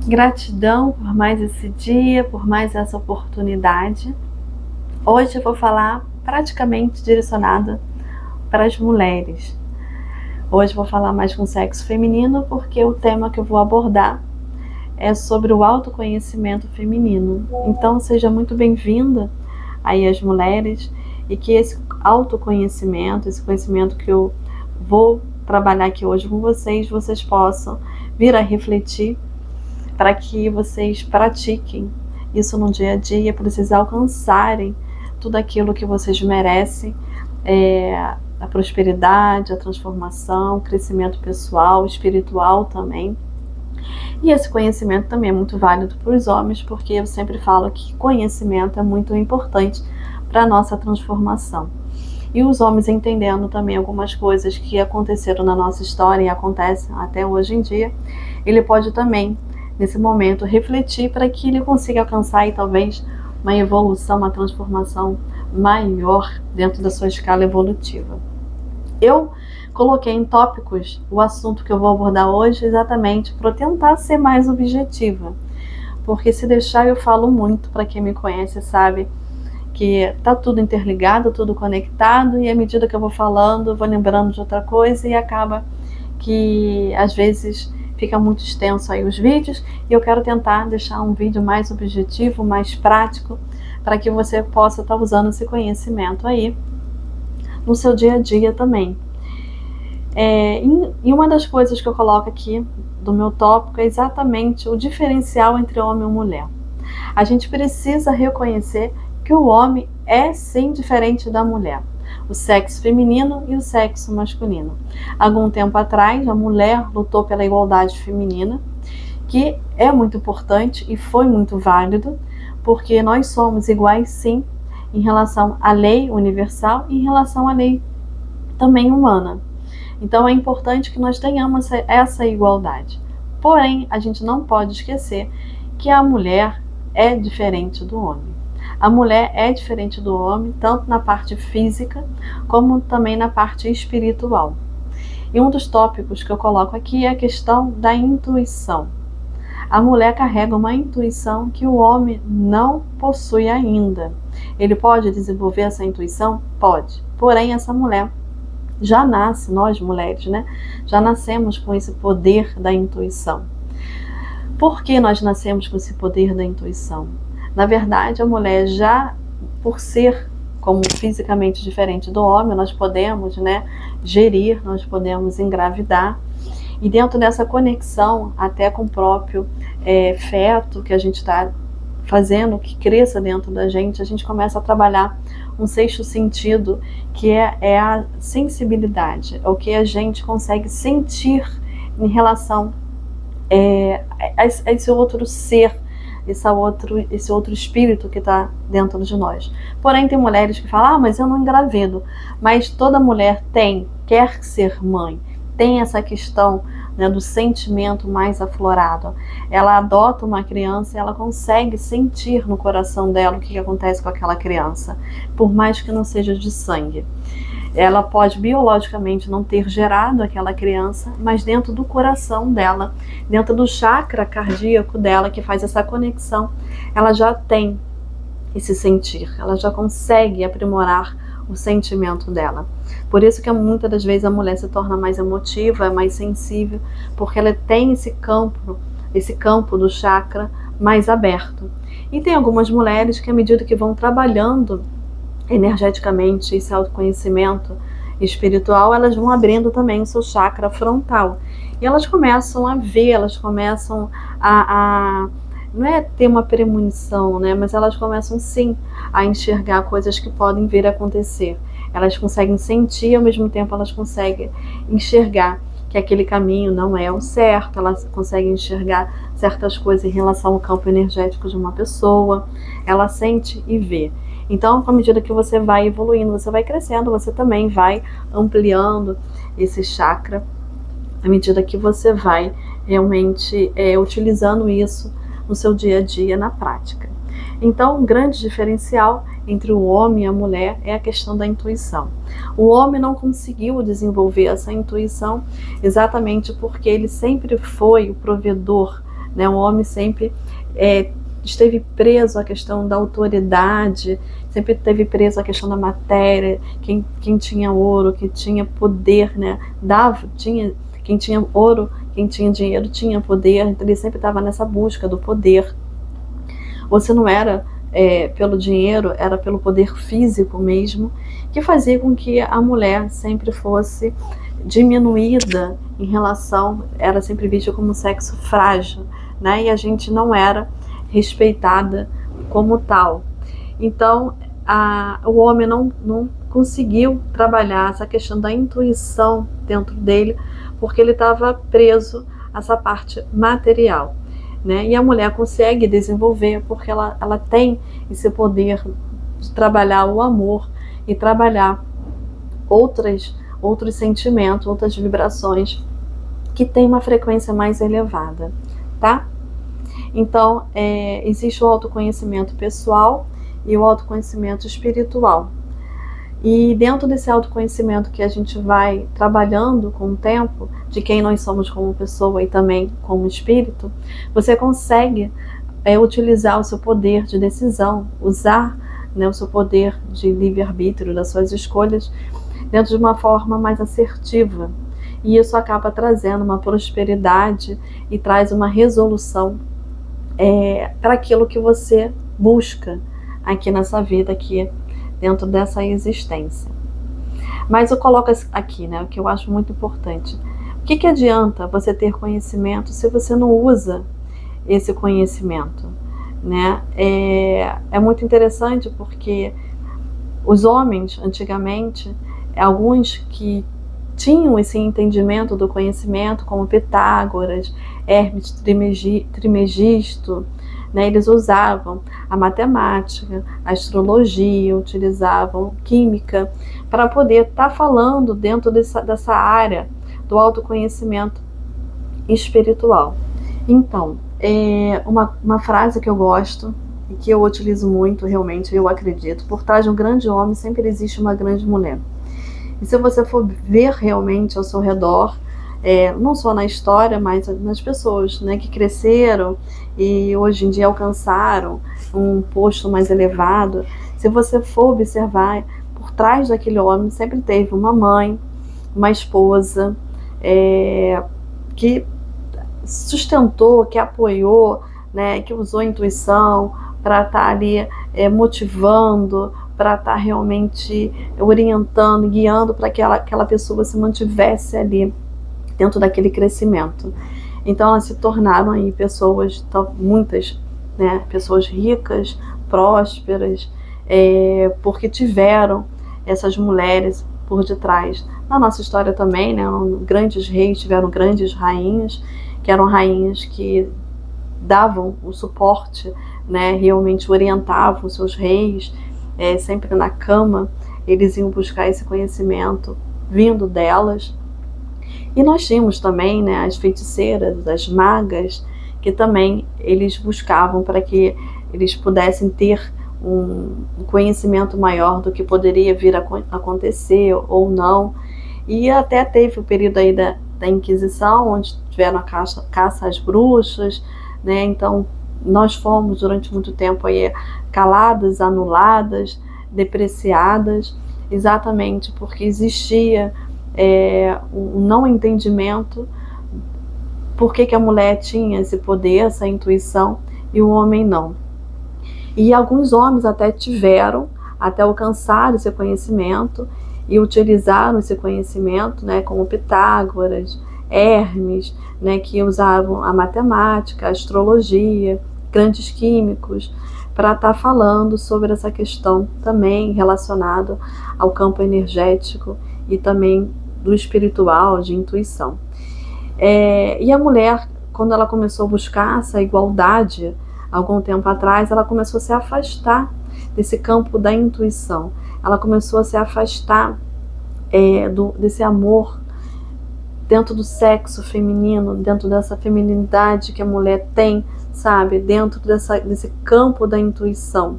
Gratidão por mais esse dia, por mais essa oportunidade. Hoje eu vou falar praticamente direcionada para as mulheres. Hoje eu vou falar mais com o sexo feminino porque o tema que eu vou abordar é sobre o autoconhecimento feminino. Então seja muito bem-vinda aí as mulheres e que esse autoconhecimento, esse conhecimento que eu vou trabalhar aqui hoje com vocês possam vir a refletir para que vocês pratiquem isso no dia a dia, para vocês alcançarem tudo aquilo que vocês merecem, a prosperidade, a transformação, o crescimento pessoal, espiritual também. E esse conhecimento também é muito válido para os homens, porque eu sempre falo que conhecimento é muito importante para a nossa transformação. E os homens entendendo também algumas coisas que aconteceram na nossa história e acontecem até hoje em dia, ele pode também, nesse momento, refletir para que ele consiga alcançar aí, talvez uma evolução, uma transformação maior dentro da sua escala evolutiva. Eu coloquei em tópicos o assunto que eu vou abordar hoje exatamente para tentar ser mais objetiva, porque se deixar eu falo muito, para quem me conhece sabe que está tudo interligado, tudo conectado, e à medida que eu vou falando, eu vou lembrando de outra coisa e acaba que às vezes fica muito extenso aí os vídeos, e eu quero tentar deixar um vídeo mais objetivo, mais prático, para que você possa estar usando esse conhecimento aí no seu dia a dia também. E uma das coisas que eu coloco aqui do meu tópico é exatamente o diferencial entre homem e mulher. A gente precisa reconhecer que o homem é sim diferente da mulher, o sexo feminino e o sexo masculino. Algum tempo atrás, a mulher lutou pela igualdade feminina, que é muito importante e foi muito válido, porque nós somos iguais sim em relação à lei universal e em relação à lei também humana. Então é importante que nós tenhamos essa igualdade. Porém, a gente não pode esquecer que a mulher é diferente do homem. A mulher é diferente do homem, tanto na parte física, como também na parte espiritual. E um dos tópicos que eu coloco aqui é a questão da intuição. A mulher carrega uma intuição que o homem não possui ainda. Ele pode desenvolver essa intuição? Pode. Porém, essa mulher já nasce, nós mulheres, né? Já nascemos com esse poder da intuição. Por que nós nascemos com esse poder da intuição? Na verdade, a mulher já, por ser como fisicamente diferente do homem, nós podemos, né, gerir, nós podemos engravidar. E dentro dessa conexão, até com o próprio feto que a gente está fazendo, que cresça dentro da gente, a gente começa a trabalhar um sexto sentido, que é a sensibilidade, é o que a gente consegue sentir em relação a esse outro ser, esse outro espírito que está dentro de nós. Porém, tem mulheres que falam, mas eu não engravido. Mas toda mulher quer ser mãe, tem essa questão, né, do sentimento mais aflorado. Ela adota uma criança e ela consegue sentir no coração dela o que acontece com aquela criança, por mais que não seja de sangue. Ela pode biologicamente não ter gerado aquela criança, mas dentro do coração dela, dentro do chakra cardíaco dela, que faz essa conexão, ela já tem esse sentir, ela já consegue aprimorar o sentimento dela. Por isso que muitas das vezes a mulher se torna mais emotiva, mais sensível, porque ela tem esse campo do chakra mais aberto. E tem algumas mulheres que, à medida que vão trabalhando energeticamente esse autoconhecimento espiritual, elas vão abrindo também o seu chakra frontal. E elas começam a ver, elas começam a não é ter uma premonição, né? Mas elas começam sim a enxergar coisas que podem vir a acontecer. Elas conseguem sentir, ao mesmo tempo elas conseguem enxergar que aquele caminho não é o certo, elas conseguem enxergar certas coisas em relação ao campo energético de uma pessoa, ela sente e vê. Então, à medida que você vai evoluindo, você vai crescendo, você também vai ampliando esse chakra, à medida que você vai realmente utilizando isso no seu dia a dia, na prática. Então, um grande diferencial entre o homem e a mulher é a questão da intuição. O homem não conseguiu desenvolver essa intuição exatamente porque ele sempre foi o provedor, né? O homem sempre esteve preso à questão da autoridade, sempre esteve preso à questão da matéria, quem tinha ouro, quem tinha poder, né? Quem tinha ouro, quem tinha dinheiro tinha poder, então ele sempre estava nessa busca do poder. Ou se não era pelo dinheiro, era pelo poder físico mesmo, que fazia com que a mulher sempre fosse diminuída em relação, era sempre vista como sexo frágil, né? E a gente não era respeitada como tal. Então, o homem não conseguiu trabalhar essa questão da intuição dentro dele, porque ele estava preso a essa parte material, né? E a mulher consegue desenvolver porque ela tem esse poder de trabalhar o amor e trabalhar outros sentimentos, outras vibrações que tem uma frequência mais elevada, tá? Então, existe o autoconhecimento pessoal e o autoconhecimento espiritual. E dentro desse autoconhecimento que a gente vai trabalhando com o tempo, de quem nós somos como pessoa e também como espírito, você consegue utilizar o seu poder de decisão, usar, né, o seu poder de livre-arbítrio, das suas escolhas, dentro de uma forma mais assertiva. E isso acaba trazendo uma prosperidade e traz uma resolução para aquilo que você busca aqui nessa vida, aqui dentro dessa existência. Mas eu coloco aqui, né, o que eu acho muito importante. O que adianta você ter conhecimento se você não usa esse conhecimento, né? É muito interessante porque os homens, antigamente, alguns que tinham esse entendimento do conhecimento, como Pitágoras, Hermes Trismegisto, né, eles usavam a matemática, a astrologia, utilizavam química para poder estar falando dentro dessa área do autoconhecimento espiritual. Então, uma frase que eu gosto e que eu utilizo muito, realmente, eu acredito, por trás de um grande homem sempre existe uma grande mulher. E se você for ver realmente ao seu redor, não só na história, mas nas pessoas, né, que cresceram e hoje em dia alcançaram um posto mais elevado, se você for observar, por trás daquele homem sempre teve uma mãe, uma esposa, que sustentou, que apoiou, né, que usou a intuição para estar ali motivando, para estar realmente orientando, guiando para que aquela pessoa se mantivesse ali dentro daquele crescimento. Então elas se tornaram aí pessoas, muitas, né, pessoas ricas, prósperas, porque tiveram essas mulheres por detrás. Na nossa história também, né, grandes reis tiveram grandes rainhas, que eram rainhas que davam o suporte, né, realmente orientavam os seus reis, sempre na cama, eles iam buscar esse conhecimento vindo delas. E nós tínhamos também, né, as feiticeiras, as magas, que também eles buscavam para que eles pudessem ter um conhecimento maior do que poderia vir a acontecer ou não. E até teve o período aí da Inquisição, onde tiveram a caça às bruxas, né? Então nós fomos durante muito tempo aí caladas, anuladas, depreciadas, exatamente porque existia um não entendimento por que a mulher tinha esse poder, essa intuição, e o homem não. E alguns homens até tiveram, até alcançar esse conhecimento e utilizaram esse conhecimento, né, como Pitágoras, Hermes, né, que usavam a matemática, a astrologia, grandes químicos, para estar falando sobre essa questão também relacionada ao campo energético e também do espiritual, de intuição. E a mulher, quando ela começou a buscar essa igualdade, algum tempo atrás, ela começou a se afastar desse campo da intuição. Ela começou a se afastar desse amor dentro do sexo feminino, dentro dessa feminilidade que a mulher tem, sabe? Dentro desse campo da intuição.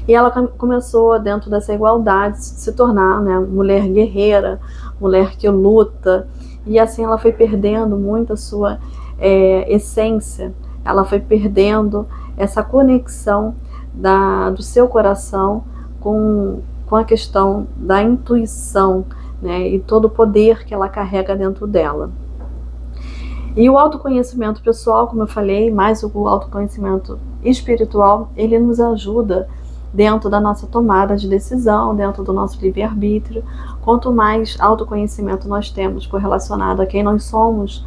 E ela começou, dentro dessa igualdade, se tornar, né, mulher guerreira, mulher que luta. E assim ela foi perdendo muito a sua essência, ela foi perdendo essa conexão do seu coração com a questão da intuição, né, e todo o poder que ela carrega dentro dela. E o autoconhecimento pessoal, como eu falei, mais o autoconhecimento espiritual, ele nos ajuda dentro da nossa tomada de decisão, dentro do nosso livre-arbítrio. Quanto mais autoconhecimento nós temos correlacionado a quem nós somos,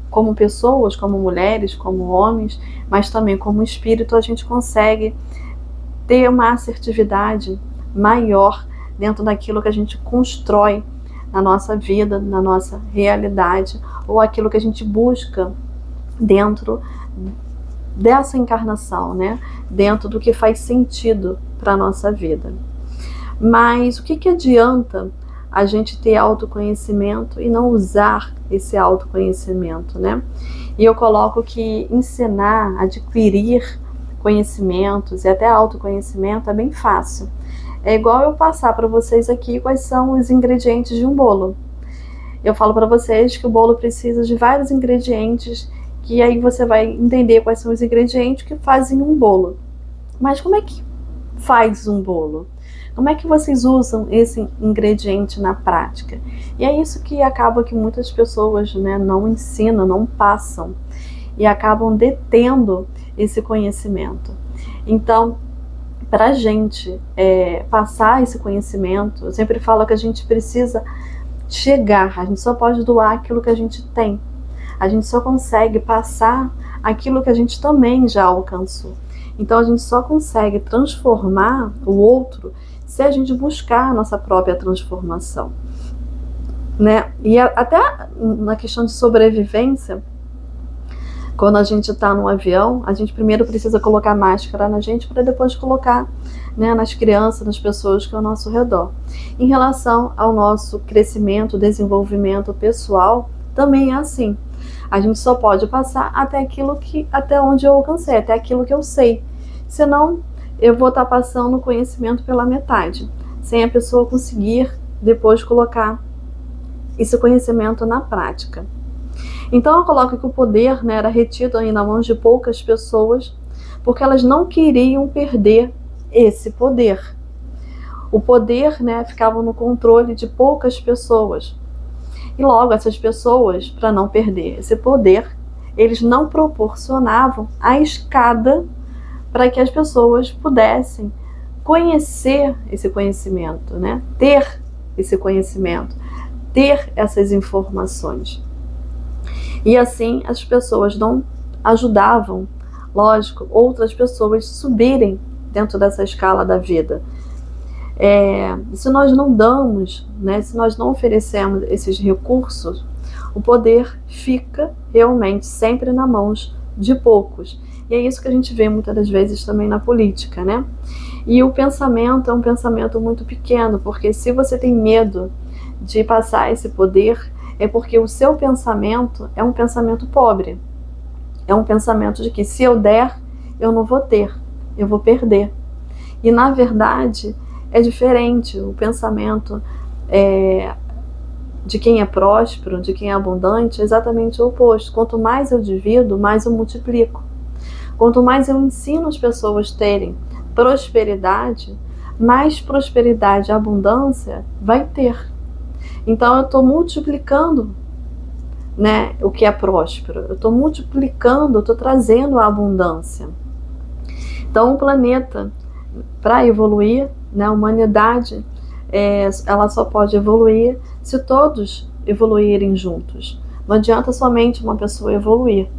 como pessoas, como mulheres, como homens, mas também como espírito, a gente consegue ter uma assertividade maior dentro daquilo que a gente constrói na nossa vida, na nossa realidade, ou aquilo que a gente busca dentro dessa encarnação, né? Dentro do que faz sentido para a nossa vida. Mas o que adianta a gente ter autoconhecimento e não usar esse autoconhecimento, né? E eu coloco que ensinar, adquirir conhecimentos e até autoconhecimento é bem fácil. É igual eu passar para vocês aqui quais são os ingredientes de um bolo. Eu falo para vocês que o bolo precisa de vários ingredientes, que aí você vai entender quais são os ingredientes que fazem um bolo. Mas como é que faz um bolo? Como é que vocês usam esse ingrediente na prática? E é isso que acaba que muitas pessoas, né, não ensinam, não passam e acabam detendo esse conhecimento. Então, para a gente passar esse conhecimento, eu sempre falo que a gente precisa chegar, a gente só pode doar aquilo que a gente tem. A gente só consegue passar aquilo que a gente também já alcançou. Então a gente só consegue transformar o outro se a gente buscar a nossa própria transformação, né? E até na questão de sobrevivência, quando a gente está num avião, a gente primeiro precisa colocar máscara na gente para depois colocar, né, nas crianças, nas pessoas que estão ao nosso redor. Em relação ao nosso crescimento, desenvolvimento pessoal, também é assim. A gente só pode passar até onde eu alcancei, até aquilo que eu sei. Senão, eu vou estar passando o conhecimento pela metade, sem a pessoa conseguir depois colocar esse conhecimento na prática. Então eu coloco que o poder, né, era retido aí nas mãos de poucas pessoas, porque elas não queriam perder esse poder. O poder, né, ficava no controle de poucas pessoas. E logo essas pessoas, para não perder esse poder, eles não proporcionavam a escada para que as pessoas pudessem conhecer esse conhecimento, né? Ter esse conhecimento, ter essas informações. E assim as pessoas não ajudavam, lógico, outras pessoas subirem dentro dessa escala da vida. Se nós não damos, né, se nós não oferecemos esses recursos, o poder fica realmente sempre nas mãos de poucos. E é isso que a gente vê muitas das vezes também na política, né? E o pensamento é um pensamento muito pequeno, porque se você tem medo de passar esse poder, é porque o seu pensamento é um pensamento pobre. É um pensamento de que se eu der, eu não vou ter, eu vou perder. E na verdade é diferente. O pensamento de quem é próspero, de quem é abundante, é exatamente o oposto. Quanto mais eu divido, mais eu multiplico. Quanto mais eu ensino as pessoas a terem prosperidade, mais prosperidade e abundância vai ter. Então eu estou multiplicando, né, o que é próspero. Eu estou multiplicando, eu estou trazendo a abundância. Então o planeta, para evoluir, né, a humanidade, ela só pode evoluir se todos evoluírem juntos. Não adianta somente uma pessoa evoluir.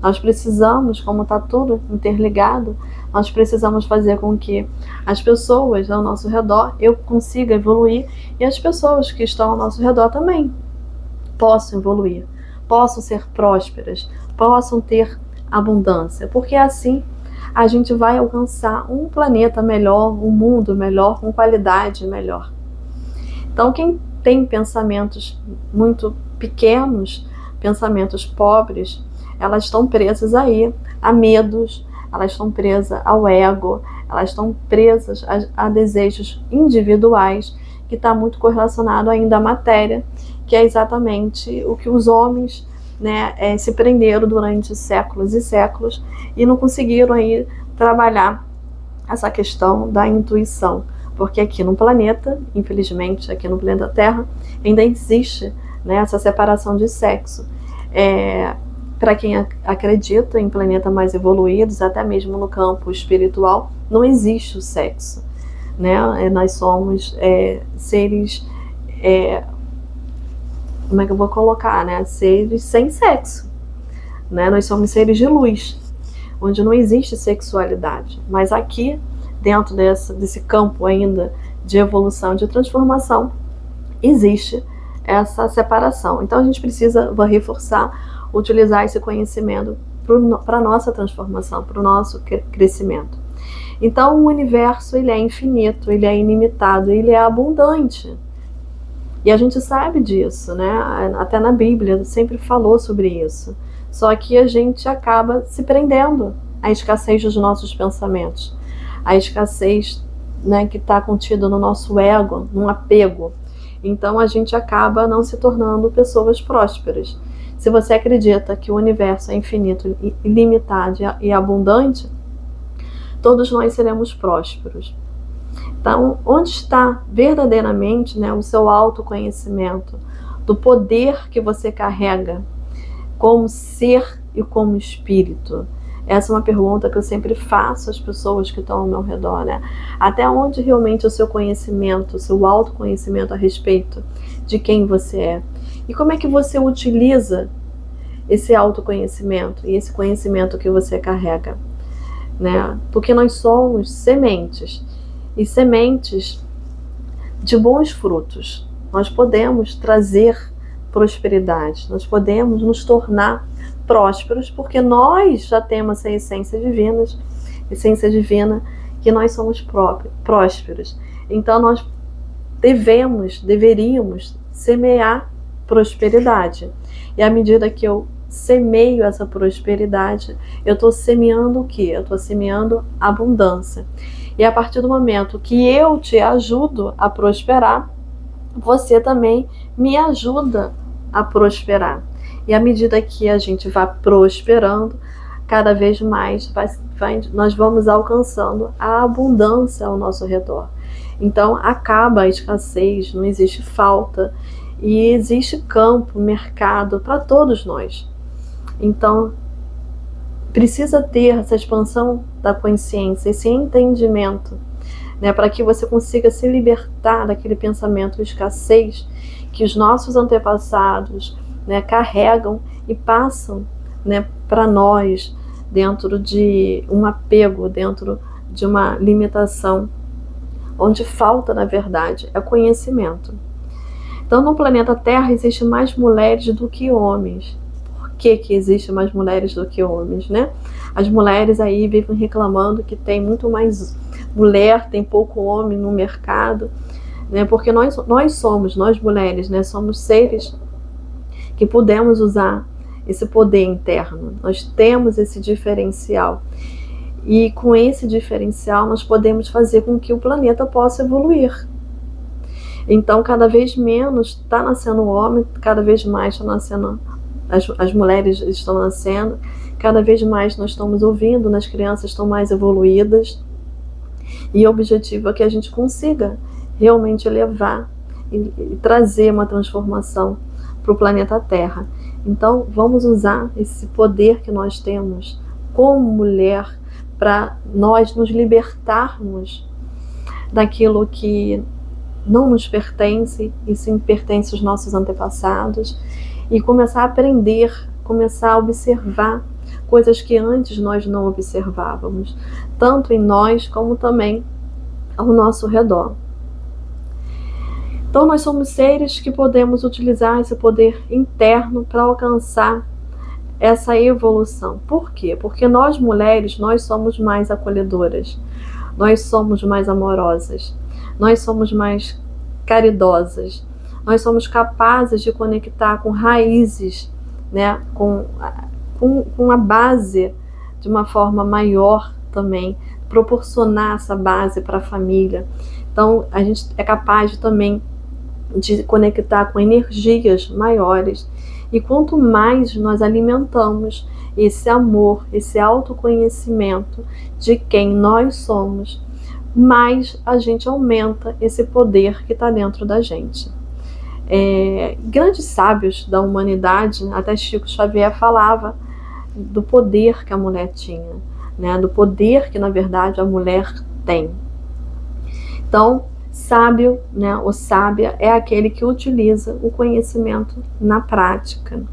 Nós precisamos, como está tudo interligado, nós precisamos fazer com que as pessoas ao nosso redor, eu consiga evoluir, e as pessoas que estão ao nosso redor também possam evoluir, possam ser prósperas, possam ter abundância, porque assim a gente vai alcançar um planeta melhor, um mundo melhor, com qualidade melhor. Então quem tem pensamentos muito pequenos, pensamentos pobres, elas estão presas aí a medos, elas estão presas ao ego, elas estão presas a desejos individuais, que está muito correlacionado ainda à matéria, que é exatamente o que os homens né, se prenderam durante séculos e séculos e não conseguiram aí trabalhar essa questão da intuição, porque aqui no planeta, infelizmente, aqui no planeta Terra, ainda existe, né, essa separação de sexo. Para quem acredita em planetas mais evoluídos, até mesmo no campo espiritual, não existe o sexo, né? Nós somos seres, como é que eu vou colocar, né? Seres sem sexo, né? Nós somos seres de luz, onde não existe sexualidade. Mas aqui, dentro desse campo ainda de evolução, de transformação, existe essa separação. Então a gente precisa reforçar, utilizar esse conhecimento para a nossa transformação, para o nosso crescimento. Então o universo, ele é infinito, ele é ilimitado, ele é abundante. E a gente sabe disso, né? Até na Bíblia sempre falou sobre isso. Só que a gente acaba se prendendo à escassez dos nossos pensamentos, à escassez, né, que está contida no nosso ego, num apego. Então a gente acaba não se tornando pessoas prósperas. Se você acredita que o universo é infinito, ilimitado e abundante, todos nós seremos prósperos. Então, onde está verdadeiramente, né, o seu autoconhecimento, do poder que você carrega como ser e como espírito? Essa é uma pergunta que eu sempre faço às pessoas que estão ao meu redor, né? Até onde realmente o seu conhecimento, o seu autoconhecimento a respeito de quem você é? E como é que você utiliza esse autoconhecimento e esse conhecimento que você carrega, né? Porque nós somos sementes, e sementes de bons frutos. Nós podemos trazer prosperidade, nós podemos nos tornar prósperos, porque nós já temos essa essência divina, que nós somos prósperos. Então nós deveríamos semear prosperidade. E à medida que eu semeio essa prosperidade, eu estou semeando o quê? Eu estou semeando abundância. E a partir do momento que eu te ajudo a prosperar, você também me ajuda a prosperar. E à medida que a gente vai prosperando, cada vez mais nós vamos alcançando a abundância ao nosso redor. Então acaba a escassez, não existe falta, e existe campo, mercado para todos nós. Então precisa ter essa expansão da consciência, esse entendimento, né, para que você consiga se libertar daquele pensamento de escassez que os nossos antepassados, né, carregam e passam, né, para nós, dentro de um apego, dentro de uma limitação, onde falta, na verdade, é conhecimento. Então, no planeta Terra, existe mais mulheres do que homens. Por que existe mais mulheres do que homens, né? As mulheres aí vivem reclamando que tem muito mais mulher, tem pouco homem no mercado, né? Porque nós mulheres, né, somos seres que podemos usar esse poder interno. Nós temos esse diferencial. E com esse diferencial nós podemos fazer com que o planeta possa evoluir. Então, cada vez menos está nascendo homem, cada vez mais está nascendo, as mulheres estão nascendo, cada vez mais nós estamos ouvindo, as crianças estão mais evoluídas. E o objetivo é que a gente consiga realmente levar e trazer uma transformação para o planeta Terra. Então, vamos usar esse poder que nós temos como mulher para nós nos libertarmos daquilo que não nos pertence, e sim pertence aos nossos antepassados, e começar a aprender, começar a observar coisas que antes nós não observávamos, tanto em nós como também ao nosso redor. Então nós somos seres que podemos utilizar esse poder interno para alcançar essa evolução. Por quê? Porque nós mulheres, nós somos mais acolhedoras, nós somos mais amorosas, nós somos mais caridosas, nós somos capazes de conectar com raízes, né, com a base de uma forma maior também, proporcionar essa base para a família. Então a gente é capaz de também de conectar com energias maiores. E quanto mais nós alimentamos esse amor, esse autoconhecimento de quem nós somos, mais a gente aumenta esse poder que está dentro da gente. Grandes sábios da humanidade, até Chico Xavier falava do poder que a mulher tinha, né? Do poder que na verdade a mulher tem. Então, sábio, né, ou sábia é aquele que utiliza o conhecimento na prática.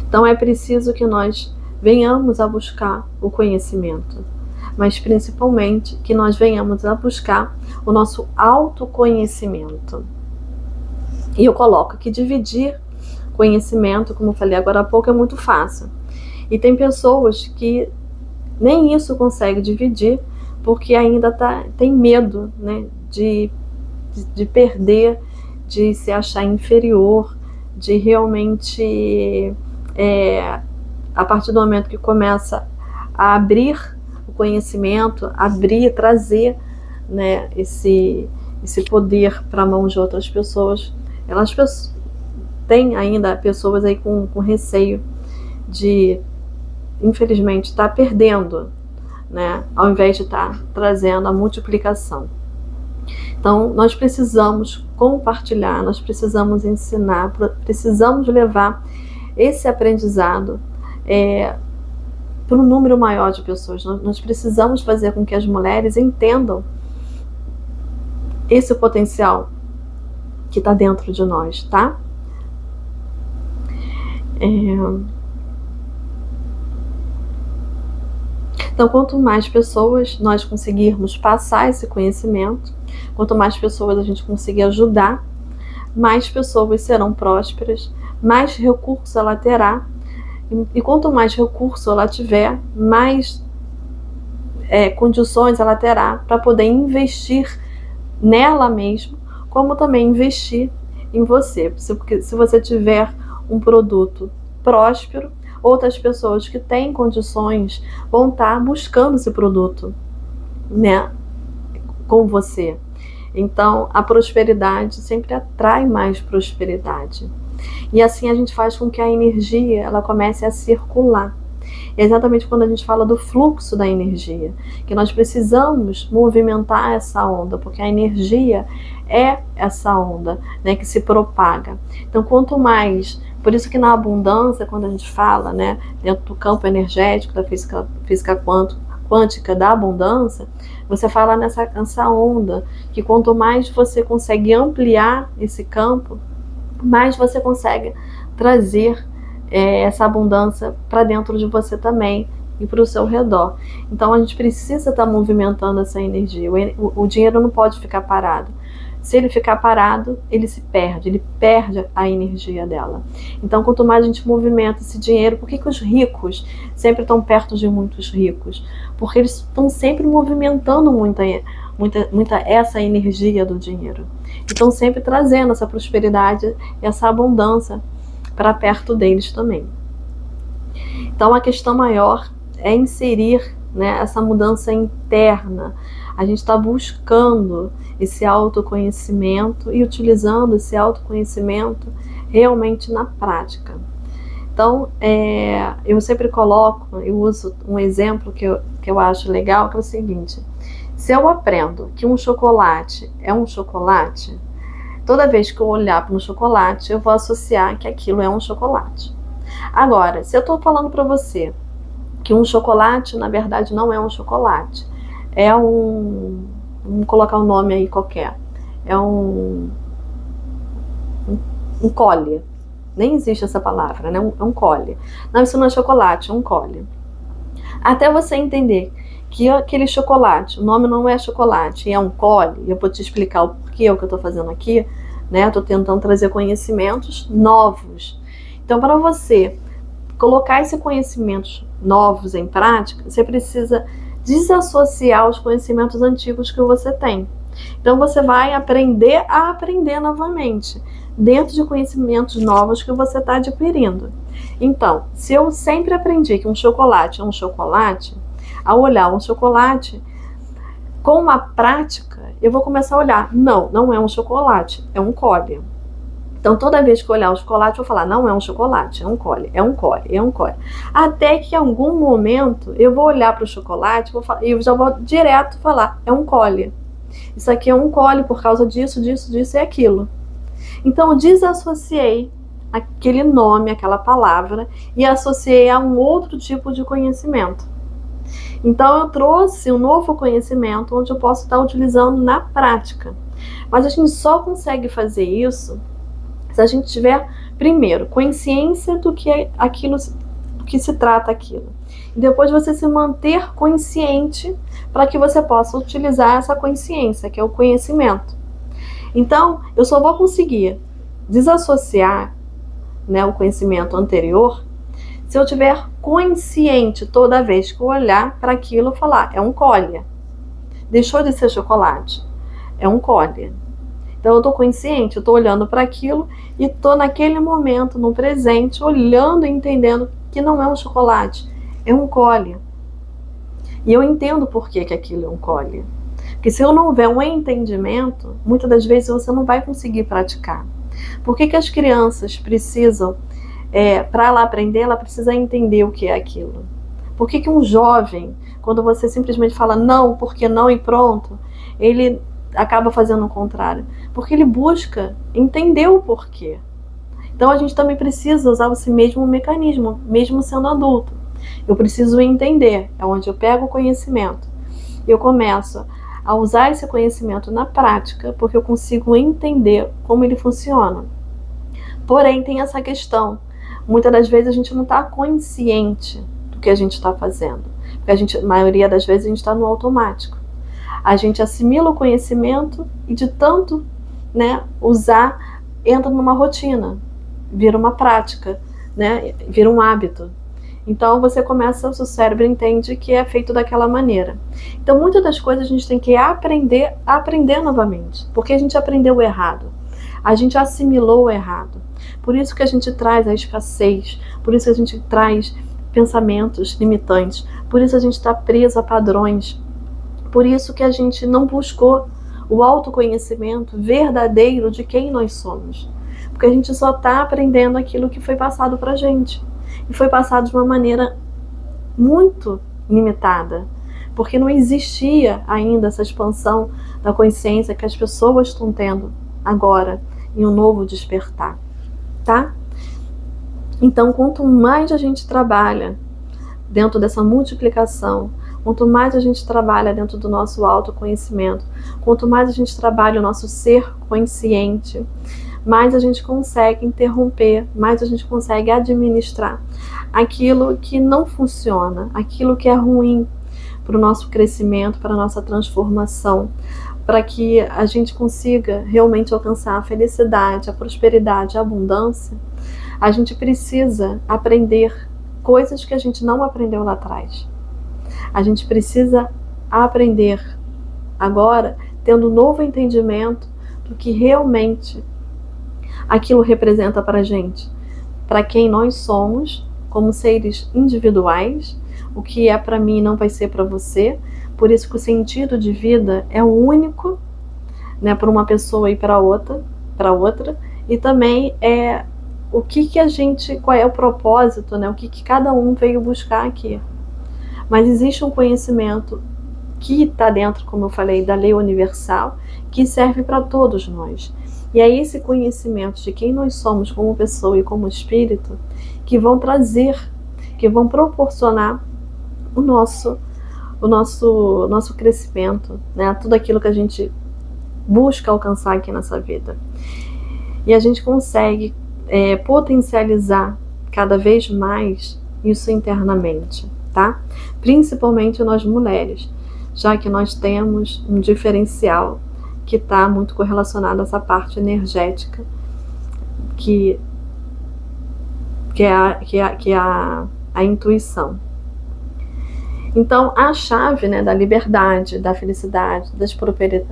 Então é preciso que nós venhamos a buscar o conhecimento, mas principalmente que nós venhamos a buscar o nosso autoconhecimento. E eu coloco que dividir conhecimento, como eu falei agora há pouco, é muito fácil. E tem pessoas que nem isso conseguem dividir, porque ainda tem medo, né, de perder, de se achar inferior, de realmente, a partir do momento que começa a abrir o conhecimento, trazer, né, esse poder para a mão de outras pessoas, elas têm ainda pessoas aí com receio de, infelizmente, estar perdendo, né, ao invés de estar trazendo a multiplicação. Então, nós precisamos compartilhar, nós precisamos ensinar, precisamos levar esse aprendizado para um número maior de pessoas. Nós precisamos fazer com que as mulheres entendam esse potencial que está dentro de nós, tá? Então, quanto mais pessoas nós conseguirmos passar esse conhecimento, quanto mais pessoas a gente conseguir ajudar, mais pessoas serão prósperas, mais recurso ela terá, e quanto mais recurso ela tiver, mais condições ela terá para poder investir nela mesma, como também investir em você. Porque se você tiver um produto próspero, outras pessoas que têm condições vão estar buscando esse produto, né, com você. Então, a prosperidade sempre atrai mais prosperidade. E assim a gente faz com que a energia ela comece a circular. É exatamente quando a gente fala do fluxo da energia, que nós precisamos movimentar essa onda, porque a energia é essa onda, né, que se propaga. Então, quanto mais... Por isso que na abundância, quando a gente fala, né, dentro do campo energético, da física quântica da abundância, você fala nessa onda, que quanto mais você consegue ampliar esse campo, mais você consegue trazer essa abundância para dentro de você também e para o seu redor. Então a gente precisa estar movimentando essa energia. O dinheiro não pode ficar parado. Se ele ficar parado, ele perde a energia dela. Então, quanto mais a gente movimenta esse dinheiro, por que os ricos sempre estão perto de muitos ricos? Porque eles estão sempre movimentando muita essa energia do dinheiro. Estão sempre trazendo essa prosperidade e essa abundância para perto deles também. Então, a questão maior é inserir, né, essa mudança interna. A gente está buscando esse autoconhecimento e utilizando esse autoconhecimento realmente na prática. Então, eu sempre eu uso um exemplo que eu acho legal, que é o seguinte: se eu aprendo que um chocolate é um chocolate, toda vez que eu olhar para um chocolate, eu vou associar que aquilo é um chocolate. Agora, se eu estou falando para você que um chocolate, na verdade, não é um chocolate, vamos colocar um nome aí qualquer, é um colhe. Nem existe essa palavra, né? É um colhe. Não, isso não é chocolate, é um colhe. Até você entender que aquele chocolate, o nome não é chocolate, é um colhe, e eu vou te explicar o porquê, o que eu estou fazendo aqui, né? Estou tentando trazer conhecimentos novos. Então, para você colocar esses conhecimentos novos em prática, você precisa desassociar os conhecimentos antigos que você tem. Então, você vai aprender a aprender novamente, dentro de conhecimentos novos que você está adquirindo. Então, se eu sempre aprendi que um chocolate é um chocolate, ao olhar um chocolate, com uma prática, eu vou começar a olhar. Não, não é um chocolate, é um Collie. Então, toda vez que eu olhar o chocolate, eu vou falar, não é um chocolate, é um Collie, é um Collie, é um Collie. Até que em algum momento, eu vou olhar para o chocolate e eu já vou direto falar, é um Collie. Isso aqui é um Collie por causa disso, disso, disso e aquilo. Então, eu desassociei aquele nome, aquela palavra, e associei a um outro tipo de conhecimento. Então, eu trouxe um novo conhecimento onde eu posso estar utilizando na prática. Mas a gente só consegue fazer isso se a gente tiver, primeiro, consciência do que é aquilo, do que se trata aquilo. E depois você se manter consciente para que você possa utilizar essa consciência, que é o conhecimento. Então, eu só vou conseguir desassociar, né, o conhecimento anterior se eu tiver consciente toda vez que eu olhar para aquilo e falar, é um Collie. Deixou de ser chocolate, é um Collie. Então eu estou consciente, eu estou olhando para aquilo e estou naquele momento, no presente, olhando e entendendo que não é um chocolate, é um Collie. E eu entendo por que aquilo é um Collie. Porque se eu não houver um entendimento, muitas das vezes você não vai conseguir praticar. Por que as crianças precisam, para ela aprender, ela precisa entender o que é aquilo? Por que um jovem, quando você simplesmente fala não, porque não e pronto, ele acaba fazendo o contrário? Porque ele busca entender o porquê. Então a gente também precisa usar esse mesmo mecanismo, mesmo sendo adulto. Eu preciso entender, é onde eu pego o conhecimento. Eu começo a usar esse conhecimento na prática, porque eu consigo entender como ele funciona. Porém, tem essa questão. Muitas das vezes a gente não está consciente do que a gente está fazendo. Porque a maioria das vezes a gente está no automático. A gente assimila o conhecimento e de tanto, né, usar, entra numa rotina, vira uma prática, né, vira um hábito. Então você começa, o seu cérebro entende que é feito daquela maneira. Então muitas das coisas a gente tem que aprender novamente, porque a gente aprendeu o errado, a gente assimilou o errado. Por isso que a gente traz a escassez, por isso que a gente traz pensamentos limitantes, por isso a gente está preso a padrões, por isso que a gente não buscou o autoconhecimento verdadeiro de quem nós somos. Porque a gente só está aprendendo aquilo que foi passado para a gente. E foi passado de uma maneira muito limitada. Porque não existia ainda essa expansão da consciência que as pessoas estão tendo agora em um novo despertar. Tá? Então, quanto mais a gente trabalha dentro dessa multiplicação, quanto mais a gente trabalha dentro do nosso autoconhecimento, quanto mais a gente trabalha o nosso ser consciente, mais a gente consegue interromper, mais a gente consegue administrar aquilo que não funciona, aquilo que é ruim para o nosso crescimento, para a nossa transformação, para que a gente consiga realmente alcançar a felicidade, a prosperidade, a abundância. A gente precisa aprender coisas que a gente não aprendeu lá atrás. A gente precisa aprender agora, tendo um novo entendimento do que realmente aquilo representa para a gente, para quem nós somos, como seres individuais. O que é para mim não vai ser para você, por isso que o sentido de vida é único, né, para uma pessoa e para outra, e também é o que a gente, qual é o propósito, né, o que cada um veio buscar aqui. Mas existe um conhecimento que está dentro, como eu falei, da lei universal, que serve para todos nós. E é esse conhecimento de quem nós somos como pessoa e como espírito que vão trazer, que vão proporcionar o nosso crescimento, né? Tudo aquilo que a gente busca alcançar aqui nessa vida. E a gente consegue potencializar cada vez mais isso internamente, tá? Principalmente nós mulheres, já que nós temos um diferencial que está muito correlacionado a essa parte energética, que é a intuição. Então, a chave, né, da liberdade, da felicidade,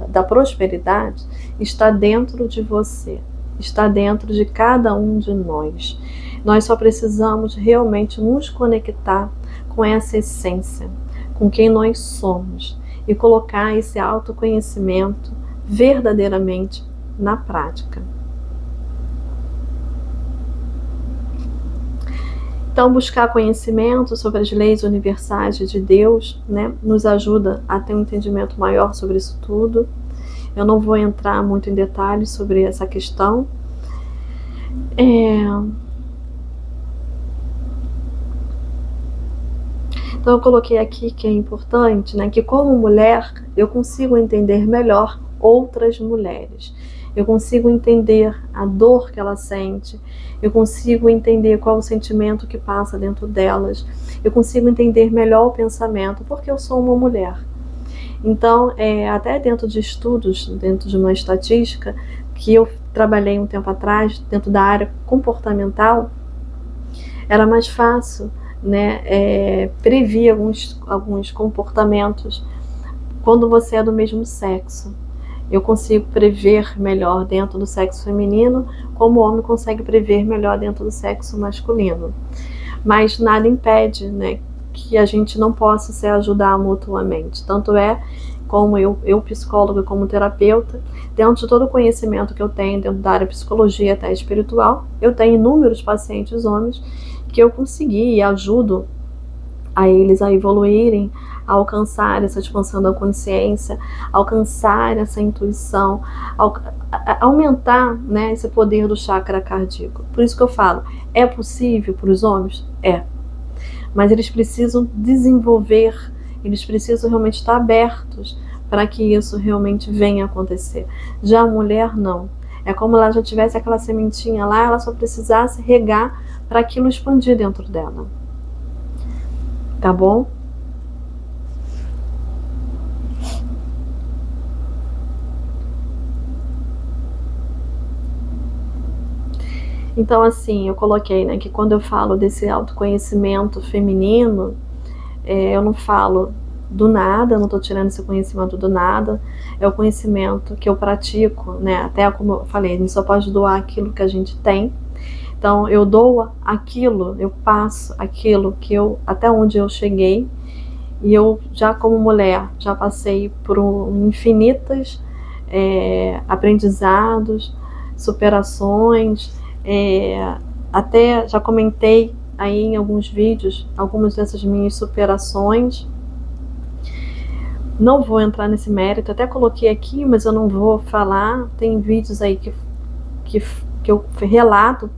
da prosperidade está dentro de você, está dentro de cada um de nós. Nós só precisamos realmente nos conectar com essa essência, com quem nós somos, e colocar esse autoconhecimento verdadeiramente na prática. Então, buscar conhecimento sobre as leis universais de Deus, né, nos ajuda a ter um entendimento maior sobre isso tudo. Eu não vou entrar muito em detalhes sobre essa questão. Então, eu coloquei aqui que é importante, né, que como mulher eu consigo entender melhor outras mulheres. Eu consigo entender a dor que ela sente, eu consigo entender qual o sentimento que passa dentro delas, eu consigo entender melhor o pensamento, porque eu sou uma mulher. Então, até dentro de estudos, dentro de uma estatística, que eu trabalhei um tempo atrás, dentro da área comportamental, era mais fácil, né, prever alguns comportamentos quando você é do mesmo sexo. Eu consigo prever melhor dentro do sexo feminino, como o homem consegue prever melhor dentro do sexo masculino. Mas nada impede, né, que a gente não possa se ajudar mutuamente. Tanto é, como eu psicóloga, como terapeuta, dentro de todo o conhecimento que eu tenho dentro da área psicologia até espiritual, eu tenho inúmeros pacientes homens que eu consegui e ajudo a eles a evoluírem, a alcançar essa expansão da consciência, alcançar essa intuição, aumentar, né, esse poder do chakra cardíaco. Por isso que eu falo, é possível para os homens? É. Mas eles precisam desenvolver, eles precisam realmente estar abertos para que isso realmente venha a acontecer. Já a mulher, não. É como ela já tivesse aquela sementinha lá, ela só precisasse regar para aquilo expandir dentro dela. Tá bom? Então, assim, eu coloquei, né, que quando eu falo desse autoconhecimento feminino, eu não falo do nada, eu não estou tirando esse conhecimento do nada, é o conhecimento que eu pratico, né, até como eu falei, a gente só pode doar aquilo que a gente tem. Então, eu dou aquilo, eu passo aquilo que até onde eu cheguei, e eu já como mulher, já passei por infinitas aprendizados, superações, até já comentei aí em alguns vídeos, algumas dessas minhas superações. Não vou entrar nesse mérito, até coloquei aqui, mas eu não vou falar, tem vídeos aí que eu relato,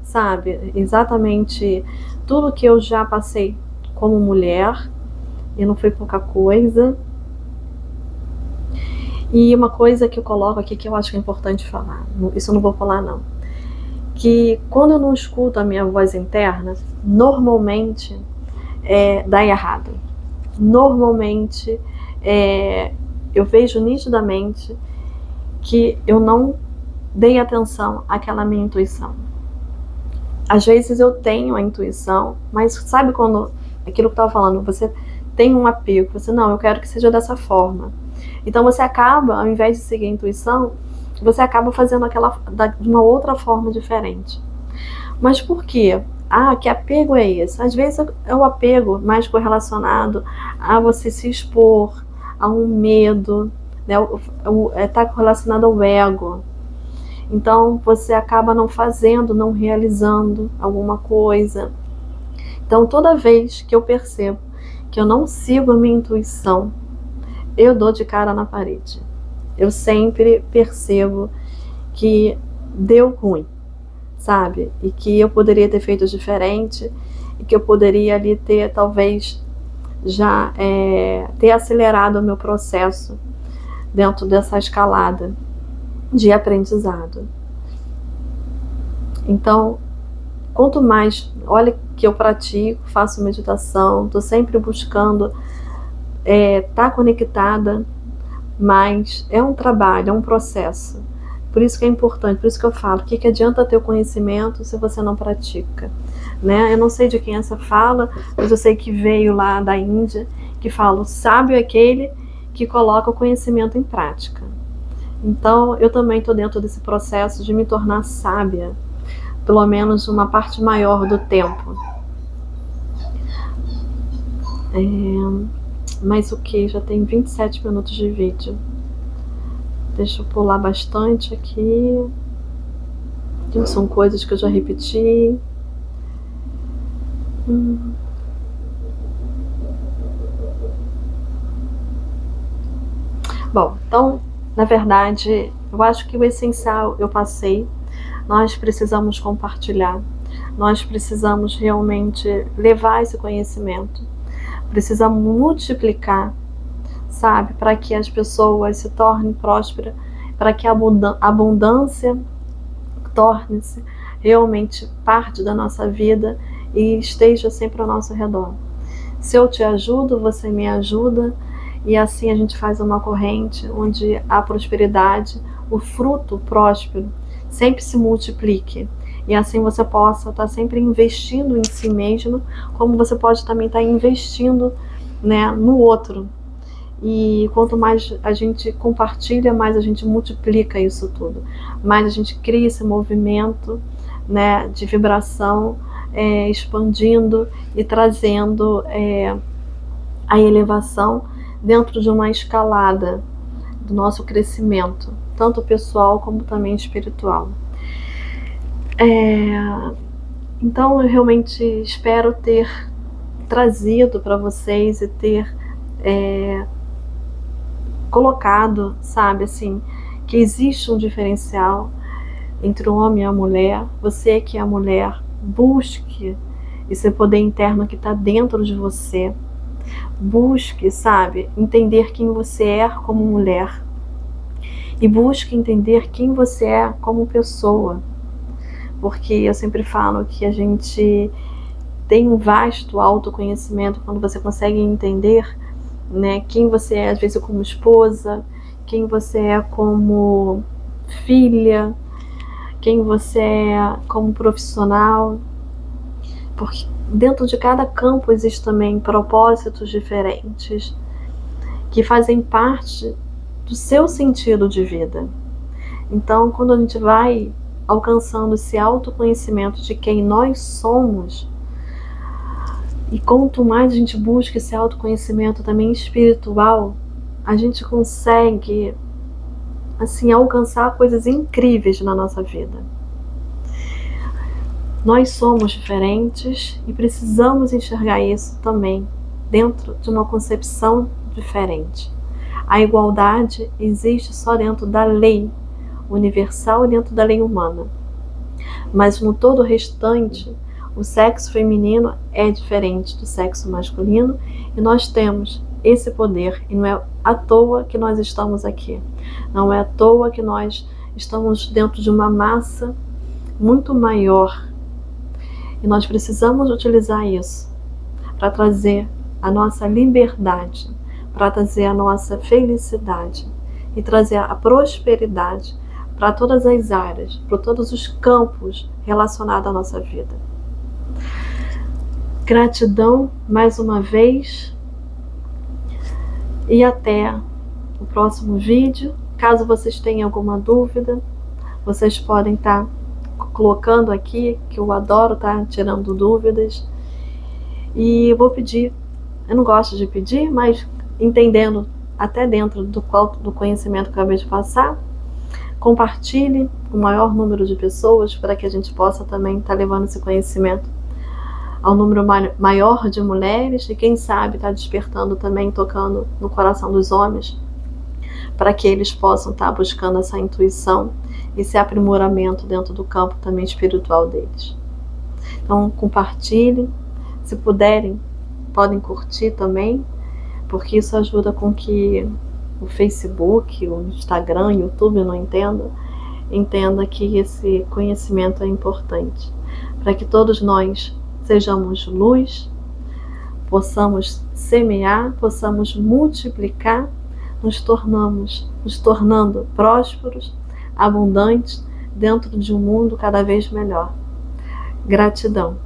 sabe, exatamente tudo que eu já passei como mulher, e não foi pouca coisa. E uma coisa que eu coloco aqui que eu acho que é importante falar, isso eu não vou falar não, que quando eu não escuto a minha voz interna, normalmente dá errado. Normalmente eu vejo nitidamente que eu não dei atenção àquela minha intuição. Às vezes eu tenho a intuição, mas sabe quando, aquilo que eu estava falando, você tem um apego, você, não, eu quero que seja dessa forma. Então você acaba, ao invés de seguir a intuição, você acaba fazendo aquela de uma outra forma diferente. Mas por quê? Que apego é esse? Às vezes é o apego mais correlacionado a você se expor, a um medo, né? Está correlacionado ao ego. Então você acaba não fazendo, não realizando alguma coisa. Então toda vez que eu percebo que eu não sigo a minha intuição, eu dou de cara na parede. Eu sempre percebo que deu ruim, sabe? E que eu poderia ter feito diferente, e que eu poderia ali ter, talvez, já ter acelerado o meu processo dentro dessa escalada de aprendizado. Então, quanto mais, olha que eu pratico, faço meditação, estou sempre buscando estar conectada, mas é um trabalho, é um processo. Por isso que é importante, por isso que eu falo, o que adianta ter o conhecimento se você não pratica? Né? Eu não sei de quem essa fala, mas eu sei que veio lá da Índia, que fala, o sábio é aquele que coloca o conhecimento em prática. Então, eu também estou dentro desse processo de me tornar sábia, pelo menos uma parte maior do tempo. Mas o que? Já tem 27 minutos de vídeo. Deixa eu pular bastante aqui. São coisas que eu já repeti. Bom, então, na verdade, eu acho que o essencial eu passei. Nós precisamos compartilhar. Nós precisamos realmente levar esse conhecimento. Precisamos multiplicar, sabe? Para que as pessoas se tornem prósperas, para que a abundância torne-se realmente parte da nossa vida e esteja sempre ao nosso redor. Se eu te ajudo, você me ajuda, e assim a gente faz uma corrente onde a prosperidade, o fruto próspero, sempre se multiplique. E assim você possa estar sempre investindo em si mesmo, como você pode também estar investindo, né, no outro. E quanto mais a gente compartilha, mais a gente multiplica isso tudo. Mais a gente cria esse movimento, né, de vibração, expandindo e trazendo a elevação dentro de uma escalada do nosso crescimento, tanto pessoal como também espiritual. Então eu realmente espero ter trazido para vocês e ter colocado, sabe, assim, que existe um diferencial entre o homem e a mulher. Você que é a mulher, busque esse poder interno que está dentro de você. Busque, sabe, entender quem você é como mulher. E busque entender quem você é como pessoa. Porque eu sempre falo que a gente tem um vasto autoconhecimento quando você consegue entender, né, quem você é, às vezes como esposa, quem você é como filha, quem você é como profissional, porque dentro de cada campo existem também propósitos diferentes que fazem parte do seu sentido de vida. Então, quando a gente vai alcançando esse autoconhecimento de quem nós somos, e quanto mais a gente busca esse autoconhecimento também espiritual, a gente consegue, assim, alcançar coisas incríveis na nossa vida. Nós somos diferentes e precisamos enxergar isso também dentro de uma concepção diferente. A igualdade existe só dentro da lei universal e dentro da lei humana. Mas no todo restante, o sexo feminino é diferente do sexo masculino e nós temos esse poder. E não é à toa que nós estamos aqui. Não é à toa que nós estamos dentro de uma massa muito maior. E nós precisamos utilizar isso para trazer a nossa liberdade, para trazer a nossa felicidade e trazer a prosperidade para todas as áreas, para todos os campos relacionados à nossa vida. Gratidão mais uma vez e até o próximo vídeo. Caso vocês tenham alguma dúvida, vocês podem estar colocando aqui, que eu adoro estar tirando dúvidas. E eu vou pedir, eu não gosto de pedir, mas entendendo até dentro do conhecimento que eu acabei de passar, compartilhe com o maior número de pessoas para que a gente possa também estar levando esse conhecimento ao número maior de mulheres e quem sabe estar despertando também, tocando no coração dos homens, para que eles possam estar buscando essa intuição, esse aprimoramento dentro do campo também espiritual deles. Então compartilhem, se puderem, podem curtir também, porque isso ajuda com que o Facebook, o Instagram, o YouTube, eu não entenda que esse conhecimento é importante, para que todos nós sejamos luz, possamos semear, possamos multiplicar, nos tornando prósperos, abundantes, dentro de um mundo cada vez melhor. Gratidão.